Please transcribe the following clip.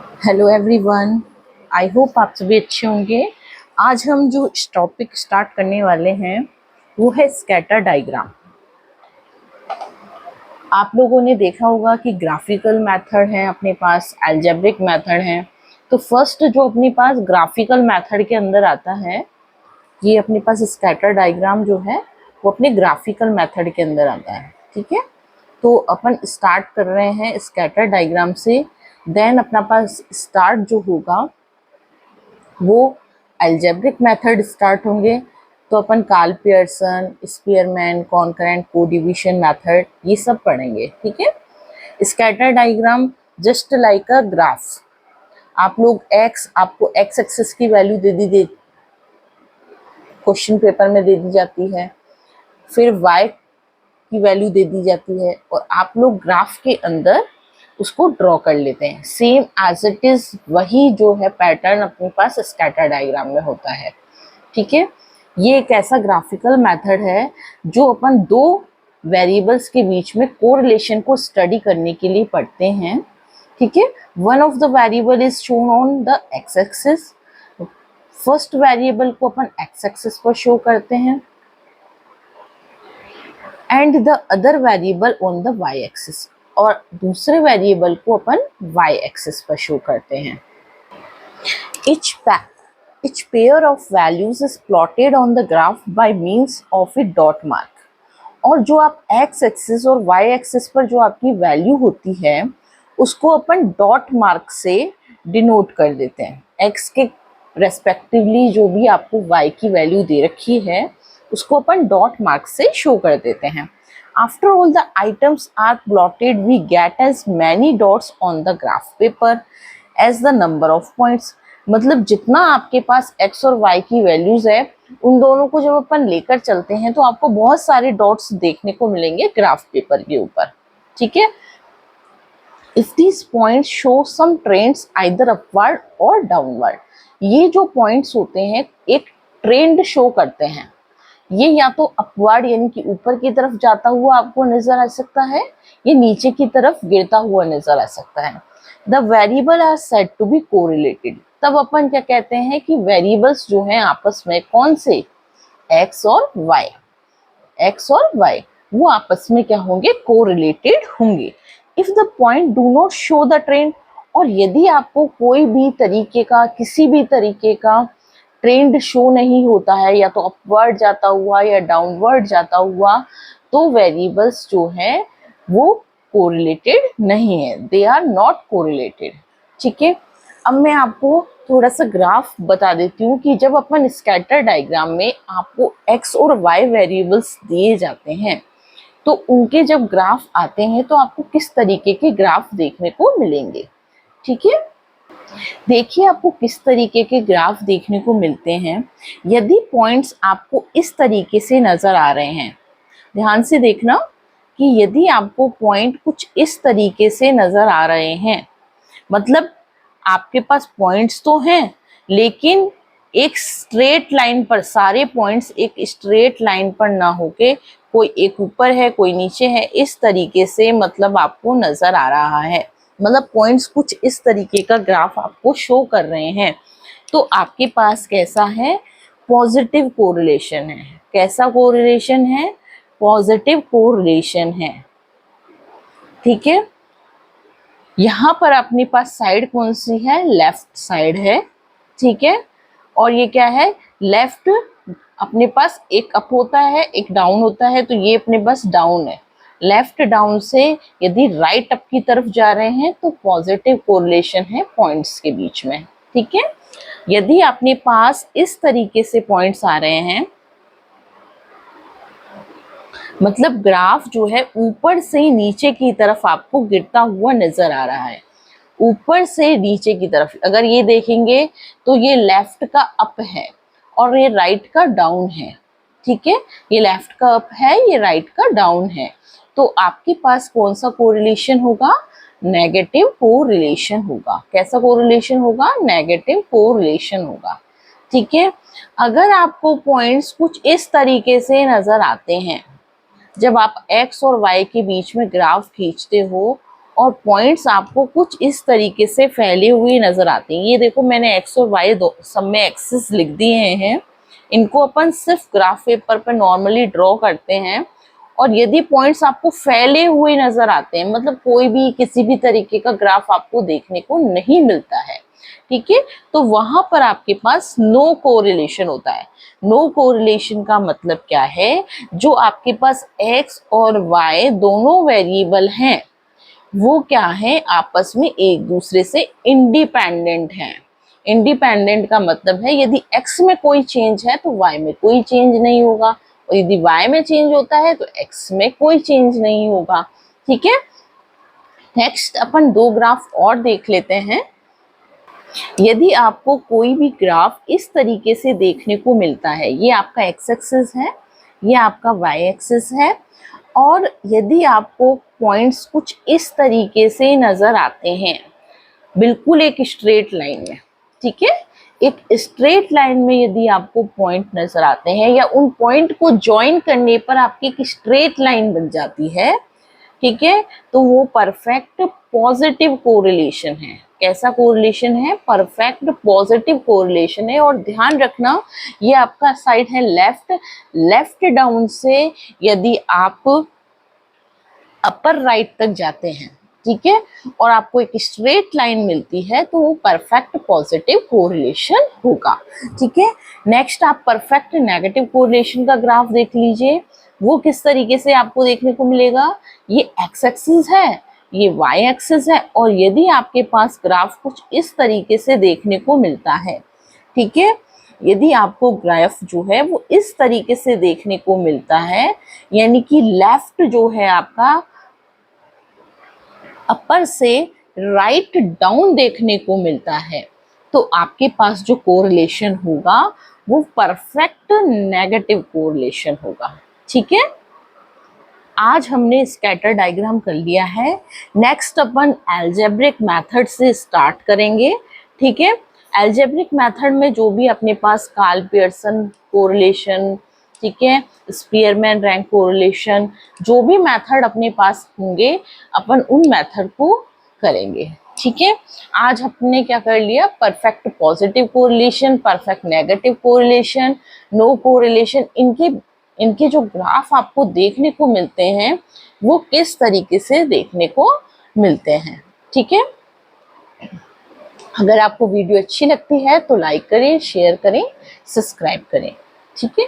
Hello everyone. I hope आप सभी अच्छे होंगे। आज हम जो टॉपिक स्टार्ट करने वाले हैं वो है स्कैटर डायग्राम। आप लोगों ने देखा होगा कि ग्राफिकल मेथड है अपने पास, अलजेब्रिक मेथड है। तो फर्स्ट जो अपने पास ग्राफिकल मेथड के अंदर आता है, ये अपने पास स्कैटर डायग्राम जो है वो अपने ग्राफिकल मेथड के अंदर आता है। ठीक है, तो अपन स्टार्ट कर रहे हैं स्कैटर डायग्राम से। देन अपना पास स्टार्ट जो होगा वो अलजेब्रिक मेथड स्टार्ट होंगे। तो अपन कार्ल पियर्सन, स्पीयरमैन, कॉनकरेंट, कोडिविजन मेथड ये सब पढ़ेंगे। ठीक है, scatter diagram just like a graph. आप लोग आपको एक्स एक्सिस की वैल्यू दे क्वेश्चन पेपर में दे दी जाती है, फिर वाई की वैल्यू दे दी जाती है और आप लोग ग्राफ के अंदर उसको ड्रॉ कर लेते हैं। सेम एज इट इज वही जो है पैटर्न अपने पास स्कैटर डायग्राम में होता है। ठीक है, ये एक ऐसा ग्राफिकल मेथड है जो अपन दो वेरिएबल्स के बीच में कोरिलेशन को स्टडी करने के लिए पढ़ते हैं। ठीक है, one of the variable is shown on the X axis. First variable को अपन एक्स एक्सिस पर शो करते हैं and the other variable on the Y axis, और दूसरे वेरिएबल को अपन वाई एक्सिस पर शो करते हैं। Each pair of values is plotted on the graph by means of a dot mark. और जो आप x एक्सिस और y एक्सिस पर जो आपकी वैल्यू होती है उसको अपन डॉट मार्क से डिनोट कर देते हैं। x के रेस्पेक्टिवली जो भी आपको y की वैल्यू दे रखी है उसको अपन डॉट मार्क से शो कर देते हैं। After all the items are plotted, we get as many dots on the graph paper as the number of points. मतलब जितना आपके पास x और y की वैल्यूज है उन दोनों को जब अपन लेकर चलते हैं तो आपको बहुत सारे डॉट्स देखने को मिलेंगे ग्राफ पेपर के ऊपर। ठीक है, if these points show some trends either upward or downward, ये जो पॉइंट्स होते हैं एक ट्रेंड शो करते हैं। ये या तो अपवर्ड यानी कि ऊपर की तरफ जाता हुआ आपको नजर आ सकता है, ये नीचे की तरफ गिरता हुआ नजर आ सकता है। The variable are said to be correlated. तब अपन क्या कहते हैं कि वेरिएबल्स जो हैं आपस में कौन से, एक्स और वाई, एक्स और वाई वो आपस में क्या होंगे, कोरिलेटेड होंगे। If the point do not show the trend, और यदि आपको कोई भी तरीके का, किसी भी तरीके का ट्रेंड शो नहीं होता है, या तो अपवर्ड जाता हुआ या डाउनवर्ड जाता हुआ, तो वेरिएबल्स जो हैं वो कोरिलेटेड नहीं है, दे आर नॉट कोरिलेटेड। ठीक है, अब मैं आपको थोड़ा सा ग्राफ बता देती हूँ कि जब अपन स्कैटर डायग्राम में आपको एक्स और वाई वेरिएबल्स दिए जाते हैं तो उनके जब ग्राफ आते हैं तो आपको किस तरीके के ग्राफ देखने को मिलेंगे। ठीक है, देखिए आपको किस तरीके के ग्राफ देखने को मिलते हैं। यदि पॉइंट्स आपको इस तरीके से नजर आ रहे हैं, ध्यान से देखना कि यदि आपको पॉइंट कुछ इस तरीके से नजर आ रहे हैं, मतलब आपके पास पॉइंट्स तो हैं लेकिन एक स्ट्रेट लाइन पर, सारे पॉइंट्स एक स्ट्रेट लाइन पर ना होके कोई एक ऊपर है कोई नीचे है, इस तरीके से मतलब आपको नजर आ रहा है, मतलब पॉइंट्स कुछ इस तरीके का ग्राफ आपको शो कर रहे हैं, तो आपके पास कैसा है, पॉजिटिव कोरिलेशन है। कैसा कोरिलेशन है, पॉजिटिव कोरिलेशन है। ठीक है, यहाँ पर अपने पास साइड कौन सी है, लेफ्ट साइड है। ठीक है, और ये क्या है, लेफ्ट अपने पास एक अप होता है एक डाउन होता है, तो ये अपने पास डाउन है। लेफ्ट डाउन से यदि राइट अप की तरफ जा रहे हैं तो पॉजिटिव कोरिलेशन है पॉइंट्स के बीच में। ठीक है, यदि अपने पास इस तरीके से पॉइंट्स आ रहे हैं, मतलब ग्राफ जो है ऊपर से नीचे की तरफ आपको गिरता हुआ नजर आ रहा है, ऊपर से नीचे की तरफ। अगर ये देखेंगे तो ये लेफ्ट का अप है और ये राइट का डाउन है। ठीक है, ये लेफ्ट का अप है, ये राइट का डाउन है, तो आपके पास कौन सा कोरिलेशन होगा, नेगेटिव कोरिलेशन होगा। कैसा कोरिलेशन होगा, नेगेटिव कोरिलेशन होगा। ठीक है, अगर आपको पॉइंट्स कुछ इस तरीके से नजर आते हैं, जब आप x और y के बीच में ग्राफ खींचते हो और पॉइंट्स आपको कुछ इस तरीके से फैले हुए नजर आते हैं। ये देखो मैंने एक्स और वाई सब में एक्सिस लिख दिए हैं। इनको अपन सिर्फ ग्राफ पेपर पर नॉर्मली ड्रॉ करते हैं। और यदि पॉइंट्स आपको फैले हुए नजर आते हैं, मतलब कोई भी किसी भी तरीके का ग्राफ आपको देखने को नहीं मिलता है, ठीक है, तो वहां पर आपके पास नो कोरिलेशन होता है। नो कोरिलेशन का मतलब क्या है, जो आपके पास एक्स और वाई दोनों वेरिएबल हैं वो क्या है, आपस में एक दूसरे से इंडिपेंडेंट हैं। इंडिपेंडेंट का मतलब है यदि x में कोई चेंज है तो y में कोई चेंज नहीं होगा, और यदि y में चेंज होता है तो x में कोई चेंज नहीं होगा। ठीक है, नेक्स्ट अपन दो ग्राफ और देख लेते हैं। यदि आपको कोई भी ग्राफ इस तरीके से देखने को मिलता है, ये आपका एक्स एक्सिस है, ये आपका वाई एक्सिस है, और यदि आपको पॉइंट्स कुछ इस तरीके से नजर आते हैं, बिल्कुल एक स्ट्रेट लाइन में, ठीक है, एक स्ट्रेट लाइन में यदि आपको पॉइंट नजर आते हैं या उन पॉइंट को ज्वाइन करने पर आपकी एक स्ट्रेट लाइन बन जाती है, ठीक है, तो वो परफेक्ट पॉजिटिव कोरिलेशन है। कैसा कोरिलेशन है, परफेक्ट पॉजिटिव कोरिलेशन है। और ध्यान रखना ये आपका साइड है लेफ्ट, लेफ्ट डाउन से यदि आप अपर राइट तक जाते हैं, ठीक है, और आपको एक स्ट्रेट लाइन मिलती है तो वो परफेक्ट पॉजिटिव कोरिलेशन होगा। ठीक है, नेक्स्ट आप परफेक्ट नेगेटिव कोरिलेशन का ग्राफ देख लीजिए। वो किस तरीके से आपको देखने को मिलेगा, ये एक्स एक्सिस है, ये वाई एक्सिस है, और यदि आपके पास ग्राफ कुछ इस तरीके से देखने को मिलता है, ठीक है, यदि आपको ग्राफ जो है वो इस तरीके से देखने को मिलता है, यानी कि लेफ्ट जो है आपका अपर से राइट डाउन देखने को मिलता है, तो आपके पास जो कोरिलेशन होगा वो परफेक्ट नेगेटिव कोरिलेशन होगा। ठीक है, आज हमने स्कैटर डायग्राम कर लिया है। नेक्स्ट अपन अलजेब्रिक मेथड से स्टार्ट करेंगे। ठीक है, अलजेब्रिक मेथड में जो भी अपने पास कार्ल पियर्सन कोरिलेशन, ठीक है, स्पीयरमैन रैंक कोरिलेशन, जो भी मेथड अपने पास होंगे अपन उन मेथड को करेंगे। ठीक है, आज हमने क्या कर लिया, perfect positive correlation, perfect negative correlation, no correlation, इनके जो ग्राफ आपको देखने को मिलते हैं वो किस तरीके से देखने को मिलते हैं। ठीक है, अगर आपको वीडियो अच्छी लगती है तो लाइक करें, शेयर करें, सब्सक्राइब करें। ठीक है।